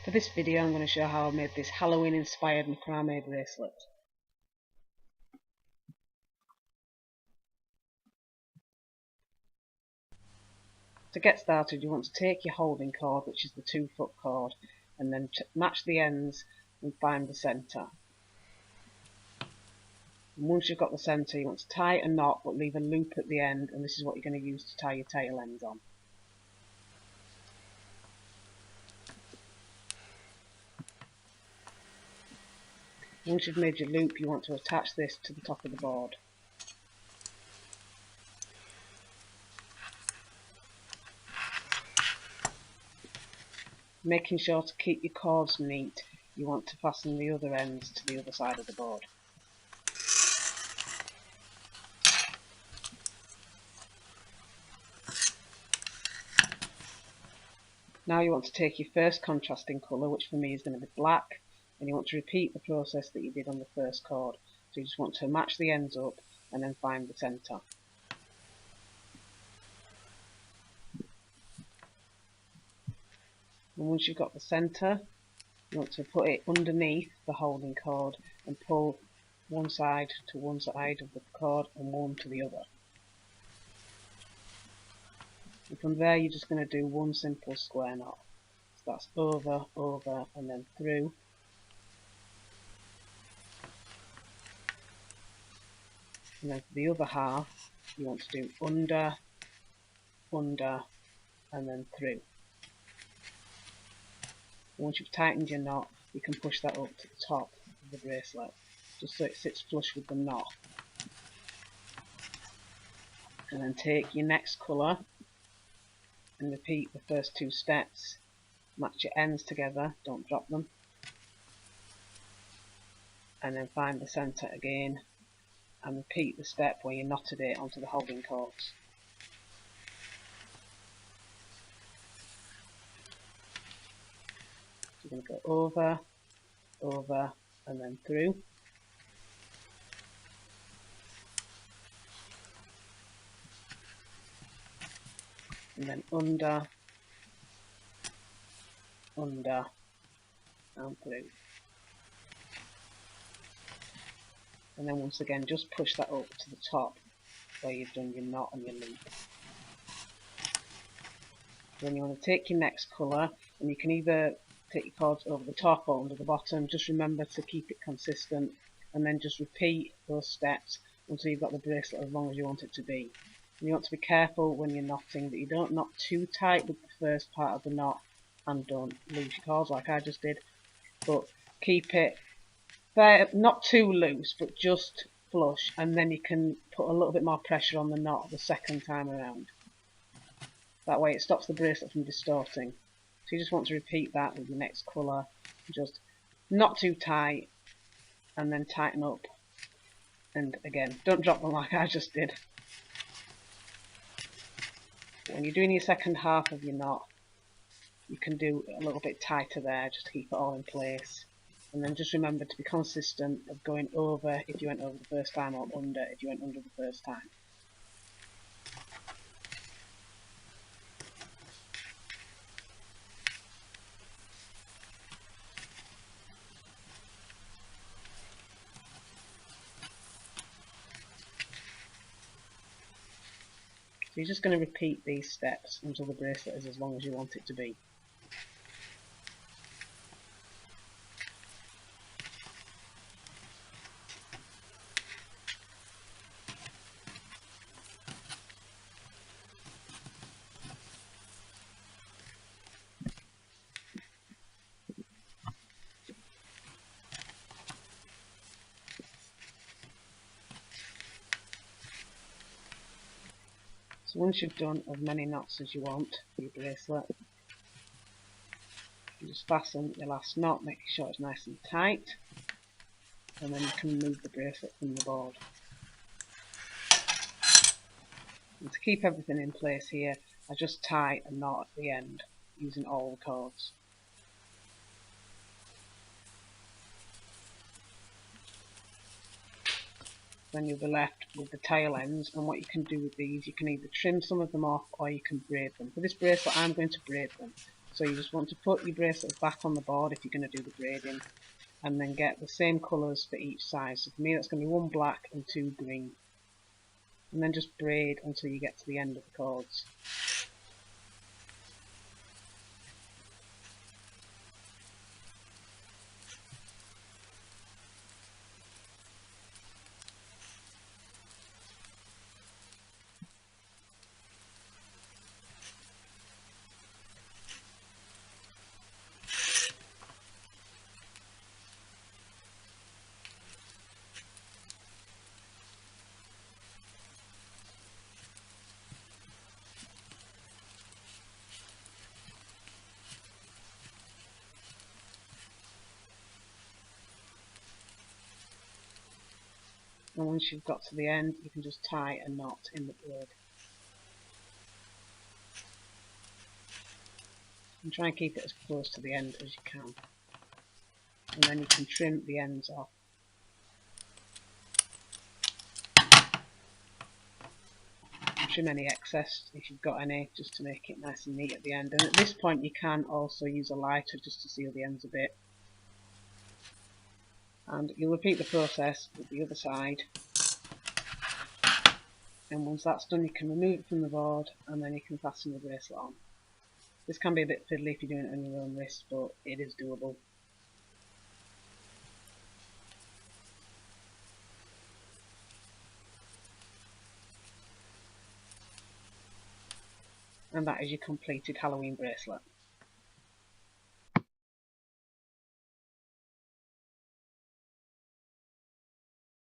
For this video I'm going to show how I made this Halloween inspired macrame bracelet. To get started, you want to take your holding cord, which is the 2-foot cord, and then match the ends and find the centre. And once you've got the centre, you want to tie a knot but leave a loop at the end, and this is what you're going to use to tie your tail ends on. Once you've made your loop, you want to attach this to the top of the board. Making sure to keep your cords neat, you want to fasten the other ends to the other side of the board. Now you want to take your first contrasting colour, which for me is going to be black, and you want to repeat the process that you did on the first cord. So you just want to match the ends up and then find the centre. And once you've got the centre, you want to put it underneath the holding cord and pull one side to one side of the cord and one to the other. And from there you're just going to do one simple square knot. So that's over, over and then through. And then for the other half you want to do under, under and then through. Once you've tightened your knot, you can push that up to the top of the bracelet, just so it sits flush with the knot. And then take your next colour and repeat the first 2 steps. Match your ends together, don't drop them. And then find the centre again and repeat the step where you knotted it onto the holding cords. You're going to go over, over and then through. And then under, under and through. And then once again just push that up to the top where you've done your knot and your loop. Then you want to take your next colour, and you can either take your cords over the top or under the bottom. Just remember to keep it consistent, and then just repeat those steps until you've got the bracelet as long as you want it to be. And you want to be careful when you're knotting that you don't knot too tight with the first part of the knot and don't lose your cords like I just did, but keep it fair, not too loose but just flush, and then you can put a little bit more pressure on the knot the second time around. That way it stops the bracelet from distorting. So you just want to repeat that with your next colour, just not too tight and then tighten up, and again don't drop them like I just did. When you're doing your second half of your knot, you can do a little bit tighter there just to keep it all in place, and then just remember to be consistent of going over if you went over the first time or under if you went under the first time. So you're just going to repeat these steps until the bracelet is as long as you want it to be. So once you've done as many knots as you want for your bracelet, you just fasten your last knot, making sure it's nice and tight, and then you can remove the bracelet from the board. And to keep everything in place here, I just tie a knot at the end using all the cords. Then you'll be left with the tail ends, and what you can do with these, you can either trim some of them off or you can braid them. For this bracelet I'm going to braid them. So you just want to put your bracelet back on the board if you're going to do the braiding, and then get the same colours for each side. So for me that's going to be 1 black and 2 green. And then just braid until you get to the end of the cords. And once you've got to the end, you can just tie a knot in the braid. And try and keep it as close to the end as you can. And then you can trim the ends off. And trim any excess if you've got any, just to make it nice and neat at the end. And at this point you can also use a lighter just to seal the ends a bit. And you'll repeat the process with the other side. And once that's done, you can remove it from the board and then you can fasten the bracelet on. This can be a bit fiddly if you're doing it on your own wrist, but it is doable. And that is your completed Halloween bracelet.